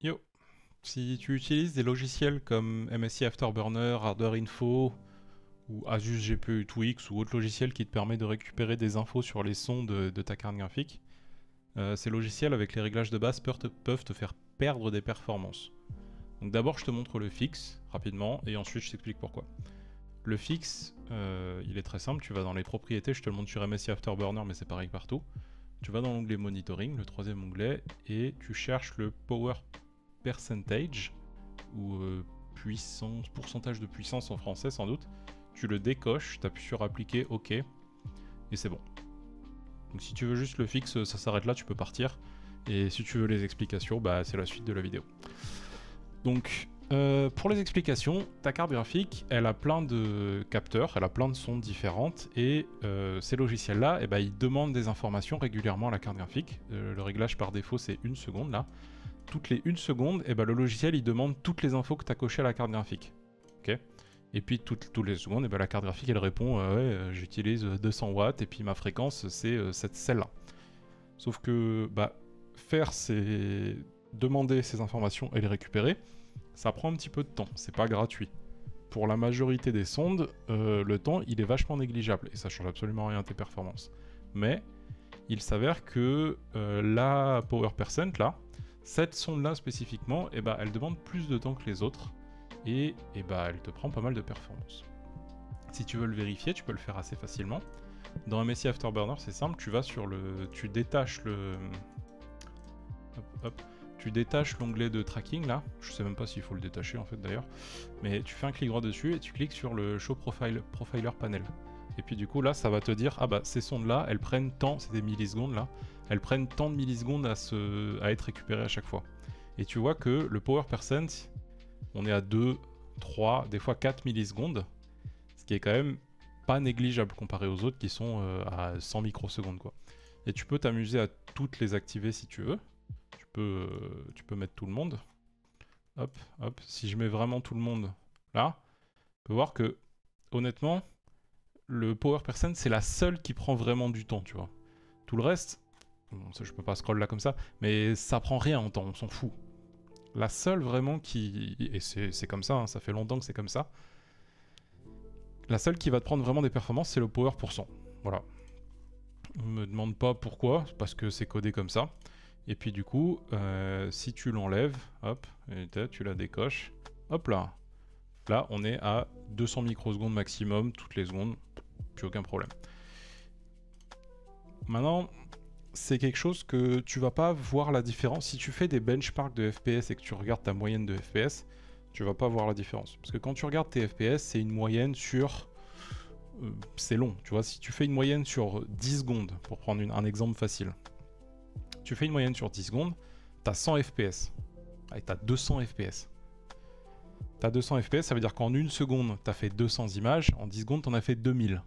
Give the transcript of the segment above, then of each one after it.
Yo, si tu utilises des logiciels comme MSI Afterburner, HardwareInfo ou Asus GPU Twix ou autre logiciel qui te permet de récupérer des infos sur les sons de ta carte graphique, ces logiciels avec les réglages de base peuvent te faire perdre des performances. Donc d'abord je te montre le fixe rapidement et ensuite je t'explique pourquoi. Le fixe, il est très simple, tu vas dans les propriétés, je te le montre sur MSI Afterburner mais c'est pareil partout. Tu vas dans l'onglet Monitoring, le troisième onglet, et tu cherches le Power Percentage, ou puissance, pourcentage de puissance en français sans doute. Tu le décoches, tu appuies sur appliquer, OK, et c'est bon. Donc si tu veux juste le fixe, ça s'arrête là, tu peux partir. Et si tu veux les explications, bah c'est la suite de la vidéo. Donc pour les explications, ta carte graphique, elle a plein de capteurs, elle a plein de sondes différentes, et ces logiciels-là, eh ben, ils demandent des informations régulièrement à la carte graphique. Le réglage par défaut, c'est 1 seconde là. Toutes les 1 seconde, eh ben, le logiciel il demande toutes les infos que tu as cochées à la carte graphique. Ok. Et puis toutes les secondes, eh ben, la carte graphique elle répond ouais, j'utilise 200 watts et puis ma fréquence c'est celle-là. Sauf que bah, demander ces informations et les récupérer, ça prend un petit peu de temps, c'est pas gratuit. Pour la majorité des sondes, le temps il est vachement négligeable et ça change absolument rien à tes performances. Mais il s'avère que la Power Percent là, cette sonde là spécifiquement, eh ben, elle demande plus de temps que les autres et bah, elle te prend pas mal de performance. Si tu veux le vérifier, tu peux le faire assez facilement. Dans MSI Afterburner, c'est simple, tu détaches le... Tu détaches l'onglet de tracking là, je sais même pas s'il faut le détacher en fait d'ailleurs, mais tu fais un clic droit dessus et tu cliques sur le Show Profiler Panel. Et puis du coup là ça va te dire, ah bah ces sondes là, elles prennent tant, c'est des millisecondes là, elles prennent tant de millisecondes à être récupérées à chaque fois. Et tu vois que le Power Percent, on est à 2, 3, des fois 4 millisecondes, ce qui est quand même pas négligeable comparé aux autres qui sont à 100 microsecondes quoi. Et tu peux t'amuser à toutes les activer si tu veux. Tu peux mettre tout le monde. Hop, hop. Si je mets vraiment tout le monde là, on peut voir que, honnêtement, le Power Percent, c'est la seule qui prend vraiment du temps, tu vois. Tout le reste, bon, ça, je peux pas scroll là comme ça, mais ça prend rien en temps, on s'en fout. La seule vraiment qui... Et c'est comme ça, hein, ça fait longtemps que c'est comme ça. La seule qui va te prendre vraiment des performances, c'est le Power %. Voilà. On me demande pas pourquoi, parce que c'est codé comme ça. Et puis du coup, si tu l'enlèves, hop, et tu la décoches, hop là. Là, on est à 200 microsecondes maximum, toutes les secondes, plus aucun problème. Maintenant, c'est quelque chose que tu vas pas voir la différence. Si tu fais des benchmarks de FPS et que tu regardes ta moyenne de FPS, tu vas pas voir la différence. Parce que quand tu regardes tes FPS, c'est une moyenne sur... c'est long, tu vois. Si tu fais une moyenne sur 10 secondes, pour prendre un exemple facile, tu fais une moyenne sur 10 secondes, t'as 100 FPS. Et t'as 200 FPS. T'as 200 FPS, ça veut dire qu'en 1 seconde, t'as fait 200 images, en 10 secondes, t'en as fait 2000.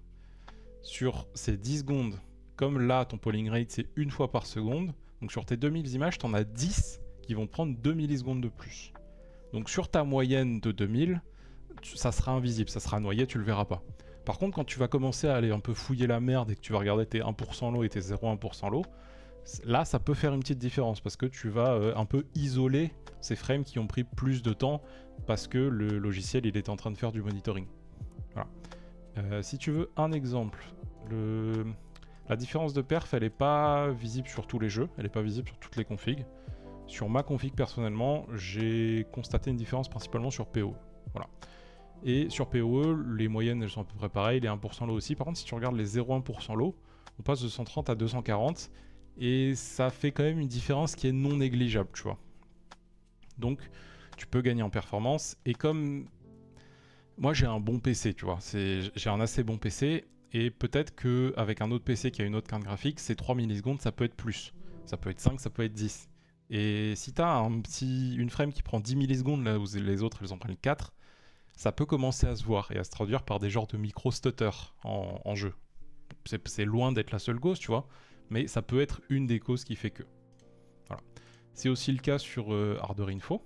Sur ces 10 secondes, comme là, ton polling rate, c'est 1 fois par seconde, donc sur tes 2000 images, t'en as 10 qui vont prendre 2 millisecondes de plus. Donc sur ta moyenne de 2000, ça sera invisible, ça sera noyé, tu le verras pas. Par contre, quand tu vas commencer à aller un peu fouiller la merde et que tu vas regarder tes 1% low et tes 0,1% low, là, ça peut faire une petite différence parce que tu vas un peu isoler ces frames qui ont pris plus de temps parce que le logiciel il est en train de faire du monitoring. Voilà. Si tu veux un exemple, la différence de perf, elle n'est pas visible sur tous les jeux, elle n'est pas visible sur toutes les configs. Sur ma config personnellement, j'ai constaté une différence principalement sur PoE. Voilà. Et sur PoE, les moyennes elles sont à peu près pareilles, les 1% low aussi. Par contre, si tu regardes les 0,1% low, on passe de 130 à 240. Et ça fait quand même une différence qui est non négligeable, tu vois. Donc, tu peux gagner en performance. Et comme moi, j'ai un bon PC, tu vois. J'ai un assez bon PC. Et peut-être qu'avec un autre PC qui a une autre carte graphique, ces 3 millisecondes, ça peut être plus. Ça peut être 5, ça peut être 10. Et si tu as une frame qui prend 10 millisecondes, là où les autres, elles en prennent 4, ça peut commencer à se voir et à se traduire par des genres de micro-stutter en jeu. C'est loin d'être la seule cause, tu vois. Mais ça peut être une des causes qui fait que. Voilà. C'est aussi le cas sur HardwareInfo.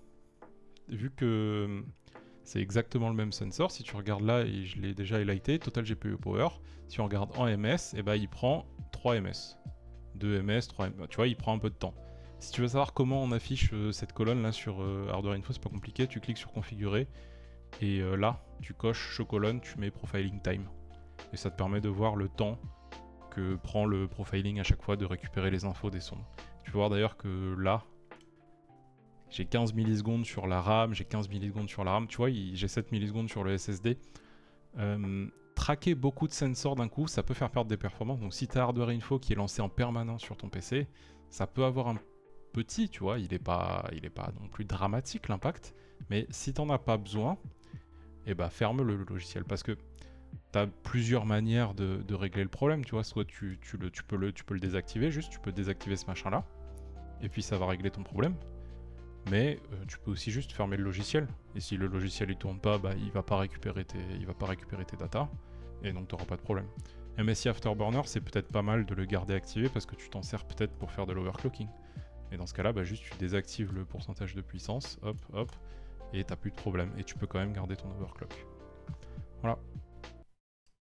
Vu que c'est exactement le même sensor, si tu regardes là, et je l'ai déjà highlighté, Total GPU Power, si on regarde en ms, et ben il prend 3 ms. 2 ms, 3 ms, tu vois, il prend un peu de temps. Si tu veux savoir comment on affiche cette colonne là sur Hardware Info, c'est pas compliqué, tu cliques sur configurer et là tu coches show colonne, tu mets profiling time et ça te permet de voir le temps que prend le profiling à chaque fois de récupérer les infos des sondes. Tu peux voir d'ailleurs que là j'ai 15 millisecondes sur la RAM, j'ai 15 millisecondes sur la RAM, tu vois, j'ai 7 millisecondes sur le SSD. Traquer beaucoup de sensors d'un coup, ça peut faire perdre des performances. Donc si tu as Hardware Info qui est lancé en permanence sur ton PC, ça peut avoir un petit, tu vois, il est pas non plus dramatique l'impact, mais si t'en as pas besoin, et bah ferme le logiciel parce que tu as plusieurs manières de régler le problème, tu vois, soit tu peux le désactiver, juste tu peux désactiver ce machin là, et puis ça va régler ton problème, mais tu peux aussi juste fermer le logiciel, et si le logiciel il tourne pas, bah il va pas récupérer tes datas, et donc tu n'auras pas de problème. MSI Afterburner, c'est peut-être pas mal de le garder activé parce que tu t'en sers peut-être pour faire de l'overclocking. Et dans ce cas-là, bah juste tu désactives le pourcentage de puissance, hop, hop, et t'as plus de problème. Et tu peux quand même garder ton overclock.